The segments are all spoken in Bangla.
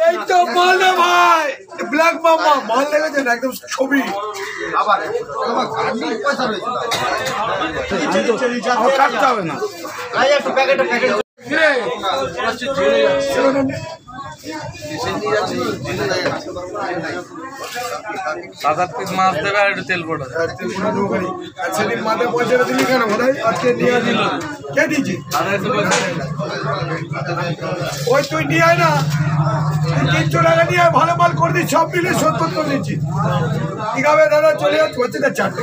এই তো মাল না ভাই, ব্ল্যাক মামা মাল লেগেছে না একদম ছবি। কাটতে হবে না। সাত আট পিস মাছ দেবে আর একটু তেল পড়া সেদিন মাঠে পয়সাটা দিলি কেন বোধহয় আজকে নিয়ে দিল কে দিচ্ছি ওই তুই নিয়ে আয় না 300 টাকা নিয়ে ভালো মাল করে দিচ্ছি সব মিলে 70 করে দিচ্ছি ঠিক হবে দাদা চলে যাচ্ছে হচ্ছে না চারটে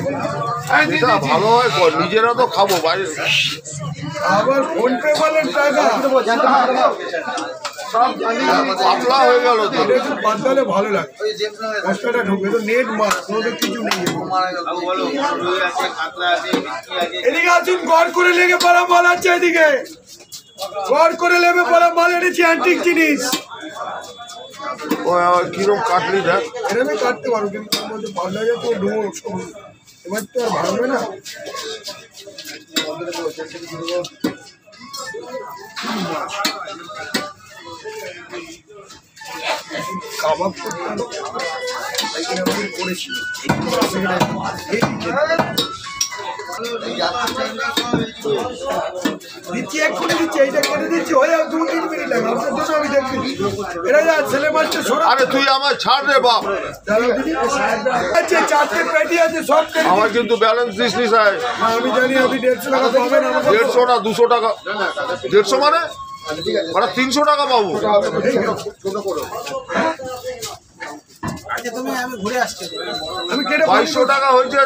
ভালো হয় নিজেরা তো খাবো বাইরে আবার ফোন পে বলেন টাকা পাতলা হয়ে গেল তো বাদলে ভালো লাগে কষ্টটা ঢুকবে তো নেট মাছ কোনো কিছু নেই এদিকে আসুন গড় করে লেগে পড়া মাল আছে এদিকে গড় করে লেগে পড়া মাল এনেছি অ্যান্টিক জিনিস ও কিরকম কাটলি দেখ এরকমই কাটতে পারো কিন্তু ভালো লাগে তো ডুবো এবার তো আর ভাঙবে না কাবাব করেছি দিচ্ছি এক্ষুনি দিচ্ছি এইটা কেটে দিচ্ছি হয়ে যাবে 2-3 মিনিট লাগে আপনার জন্য আমি দেখছি এরা যা ছেলে মাছটা সরা আরে তুই আমার ছাড় রে বাপ আছে চারটে পেটি আছে সব আমার কিন্তু ব্যালেন্স দিস নি স্যার আমি জানি আপনি 150 টাকা পাবেন আমাকে 150 না 200 টাকা 150 মানে 300 টাকা পাবো আমি কেটে 2200 টাকা হয়েছে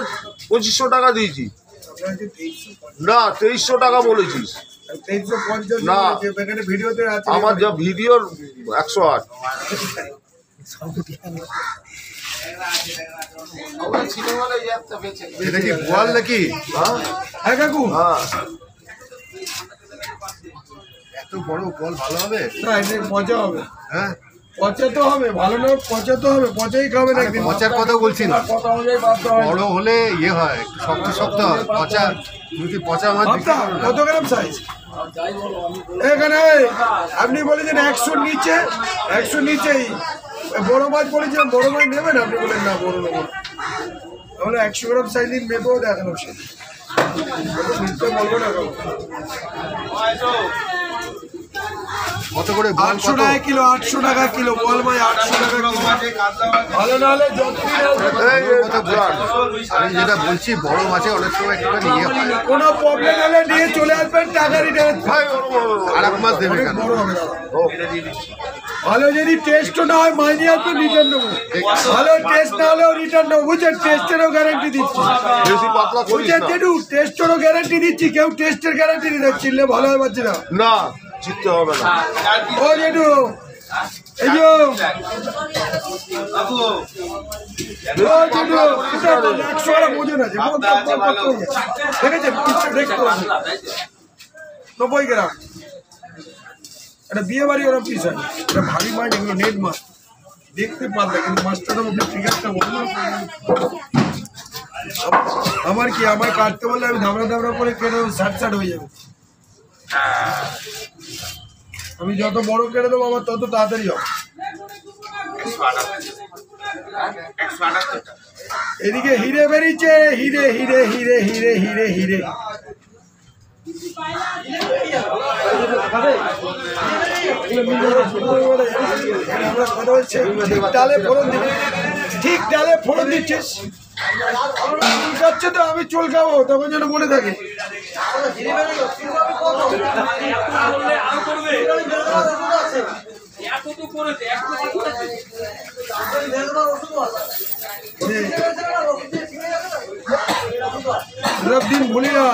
2500 টাকা দিয়েছি না 2300 টাকা বলেছিস না আমার যা ভিডিওর 108 এটা কি বল নাকি হ্যাঁ কাকু হ্যাঁ এত বড় বল ভালো হবে না এটা মজা হবে হ্যাঁ পচাতে হবে ভালো না পচাতে হবে পচাই খাবে না একদিন পচার কথা বলছি না কথা অনুযায়ী বাধ্য হয় বড় হলে ইয়ে হয় শক্ত শক্ত হয় পচা যদি পচা মাছ বিক্রি করো না। কত গ্রাম সাইজ এখানে আপনি বলেছেন 100 নিচে 100 নিচেই বড় মাছ বলেছিলাম বড় মাছ নেবেন আপনি বলেন না বড় নেব তাহলে 100 গ্রাম সাইজ দিন মেপেও দেখানো সে নিতে বলবো না কত করে বল 800 টাকা কিলো 800 টাকা কিলো বল ভাই 800 টাকা কিলো ভালো না হলে আমি যেটা বলছি বড় মাছে অনেক সময় একটুখানি ইয়ে হয় কোনো প্রবলেম হলে নিয়ে চলে আসবেন টাকা রিটার্ন আর এক মাছ দেবে কেন বড় হবে দাদা ভালো যদি টেস্টও না হয় মাইনে আসবে রিটার্ন নেবো ভালো টেস্ট না হলেও রিটার্ন নেবো বুঝছেন টেস্টেরও গ্যারান্টি দিচ্ছি বেশি পাতলা করিস বুঝছেন না জেঠু টেস্টেরও গ্যারান্টি দিচ্ছি কেউ টেস্টের গ্যারান্টি দিতে চিনলে ভালো হয় বাচ্চারা না জিততে হবে না ও জেঠু এই যে ও জেঠু 100 গ্রাম ওজন আছে দেখেছেন পিসটা দেখতে হবে 90 গ্রাম এটা বিয়ে বাড়ি ওরা পিস হয় এটা ভারী মাছ এগুলো নেট মাছ দেখতে পারবে কিন্তু মাছটা তো আপনি ফিগারটা বলুন আমার কি আমার কাটতে বললে আমি ধাবড়া ধাবড়া করে কেটে সাট হয়ে যাবে আমি যত বড় কেটে দেবো আমার তত তাড়াতাড়ি হবে এদিকে হিরে বেরিয়েছে হিরে হিরে হিরে হিরে হিরে হিরে আমরা কথা বলছি ঠিক ডালে ফোড়ন দিচ্ছিস যাচ্ছে তো আমি চুল খাবো তখন যেন মনে থাকে দিন ভুলি না